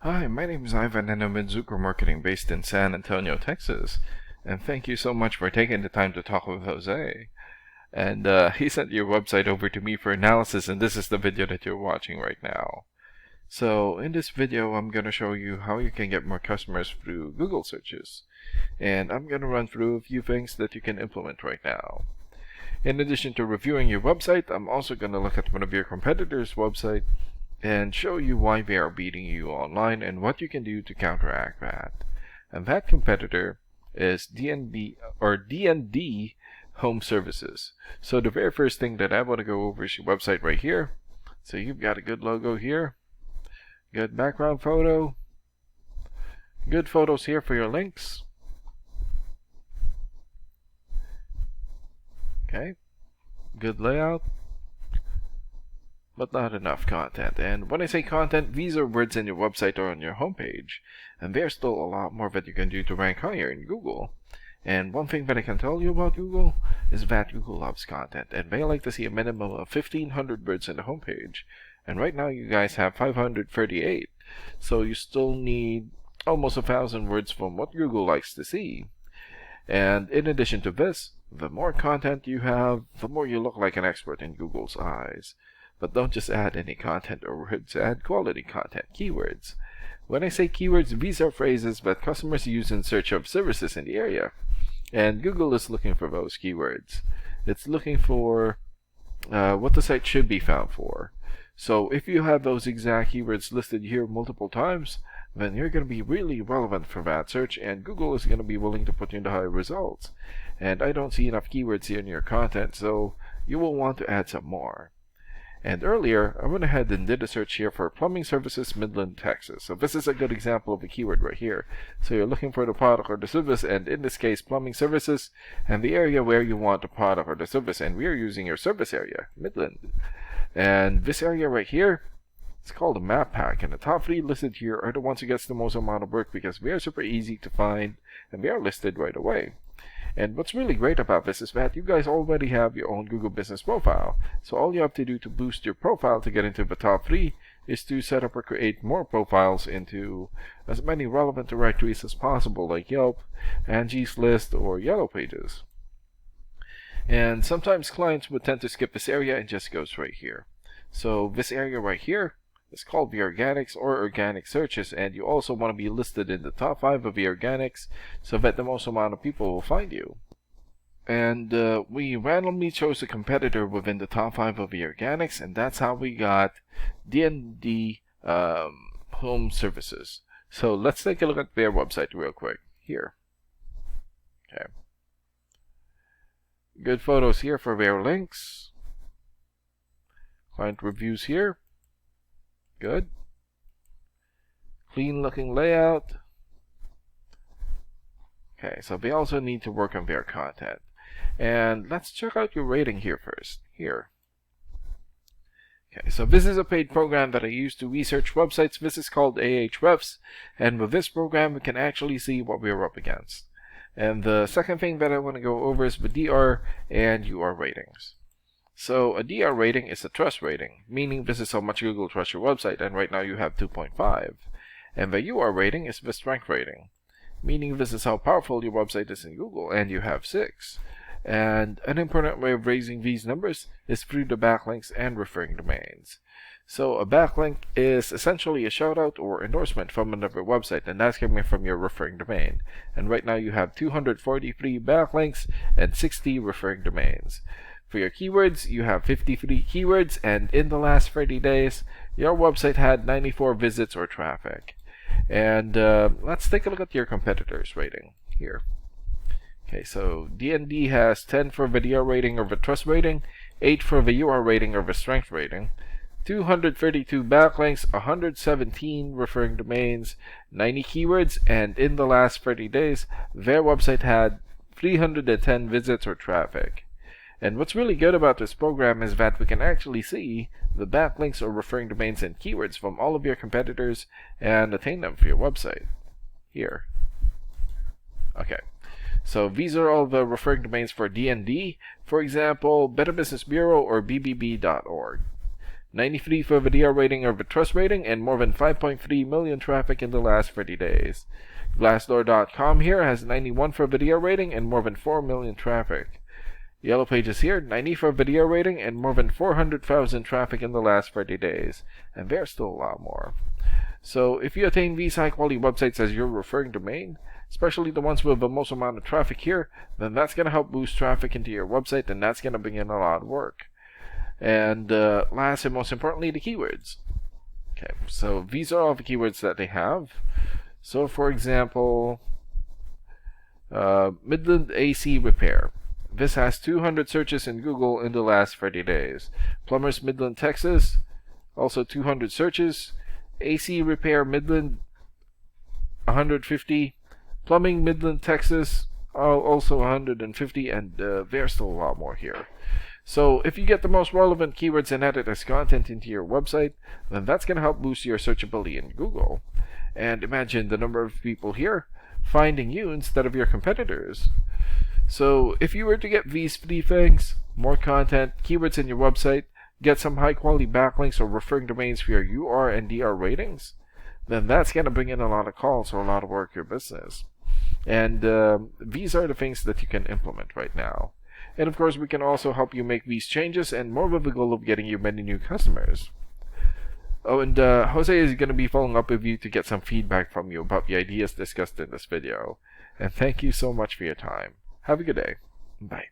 Hi, my name is Ivan and I'm in Zucker Marketing based in San Antonio, Texas. And thank you so much for taking the time to talk with Jose. And he sent your website over to me for analysis, and this is the video that you're watching right now. So in this video, I'm going to show you how you can get more customers through Google searches. And I'm going to run through a few things that you can implement right now. In addition to reviewing your website, I'm also going to look at one of your competitors' website and show you why they are beating you online and what you can do to counteract that. And that competitor is DND Home Services. So the very first thing that I want to go over is your website right here. So you've got a good logo here, good background photo, good photos here for your links. Okay, good layout, but not enough content. And when I say content, these are words in your website or on your homepage, and there's still a lot more that you can do to rank higher in Google. And one thing that I can tell you about Google is that Google loves content, and they like to see a minimum of 1,500 words in the homepage. And right now you guys have 538, so you still need almost 1,000 words from what Google likes to see. And in addition to this, the more content you have, the more you look like an expert in Google's eyes. But don't just add any content or words, add quality content, keywords. When I say keywords, these are phrases that customers use in search of services in the area. And Google is looking for those keywords. It's looking for what the site should be found for. So if you have those exact keywords listed here multiple times, then you're going to be really relevant for that search, and Google is going to be willing to put you in the high results. And I don't see enough keywords here in your content, so you will want to add some more. And earlier, I went ahead and did a search here for plumbing services, Midland, Texas. So this is a good example of a keyword right here. So you're looking for the product or the service, and in this case, plumbing services, and the area where you want the product or the service. And we're using your service area, Midland. And this area right here, it's called a map pack. And the top 3 listed here are the ones who gets the most amount of work because they are super easy to find, and they are listed right away. And what's really great about this is that you guys already have your own Google Business Profile. So all you have to do to boost your profile to get into the top 3 is to set up or create more profiles into as many relevant directories as possible, like Yelp, Angie's List, or Yellow Pages. And sometimes clients would tend to skip this area and just go straight here. So this area right here is called the organics or organic searches, and you also want to be listed in the top 5 of the organics so that the most amount of people will find you. And we randomly chose a competitor within the top 5 of the organics, and that's how we got DND Home Services. So let's take a look at their website real quick here. Okay. Good photos here for their links. Client reviews here. Good. Clean looking layout. Okay, so they also need to work on their content. And let's check out your rating here first. Here. Okay, so this is a paid program that I use to research websites. This is called Ahrefs, and with this program we can actually see what we're up against. And the second thing that I want to go over is the DR and UR ratings. So a DR rating is a trust rating, meaning this is how much Google trusts your website, and right now you have 2.5. And the UR rating is the strength rating, meaning this is how powerful your website is in Google, and you have 6. And an important way of raising these numbers is through the backlinks and referring domains. So a backlink is essentially a shoutout or endorsement from another website, and that's coming from your referring domain. And right now you have 243 backlinks and 60 referring domains. For your keywords, you have 53 keywords, and in the last 30 days, your website had 94 visits or traffic. And let's take a look at your competitors' rating here. Okay, so DND has 10 for the DR rating or the trust rating, 8 for the UR rating or the strength rating, 232 backlinks, 117 referring domains, 90 keywords, and in the last 30 days, their website had 310 visits or traffic. And what's really good about this program is that we can actually see the backlinks or referring domains and keywords from all of your competitors and attain them for your website. Here. Okay. So these are all the referring domains for DND. For example, Better Business Bureau or BBB.org. 93 for the DR rating or the trust rating, and more than 5.3 million traffic in the last 30 days. Glassdoor.com here has 91 for the DR rating and more than 4 million traffic. Yellow Pages here, 90 for video rating and more than 400,000 traffic in the last 30 days. And there's still a lot more. So if you attain these high quality websites as your referring domain, especially the ones with the most amount of traffic here, then that's going to help boost traffic into your website, and that's going to bring in a lot of work. And last and most importantly, the keywords. Okay, so these are all the keywords that they have. So for example, Midland AC Repair. This has 200 searches in Google in the last 30 days. Plumbers Midland, Texas, also 200 searches. AC Repair Midland, 150. Plumbing Midland, Texas, also 150, and there's still a lot more here. So if you get the most relevant keywords and add it as content into your website, then that's going to help boost your searchability in Google. And imagine the number of people here finding you instead of your competitors. So if you were to get these 3 things, more content, keywords in your website, get some high quality backlinks or referring domains for your UR and DR ratings, then that's going to bring in a lot of calls or a lot of work for your business. And these are the things that you can implement right now. And of course, we can also help you make these changes and more with the goal of getting you many new customers. Oh, and Jose is going to be following up with you to get some feedback from you about the ideas discussed in this video. And thank you so much for your time. Have a good day. Bye.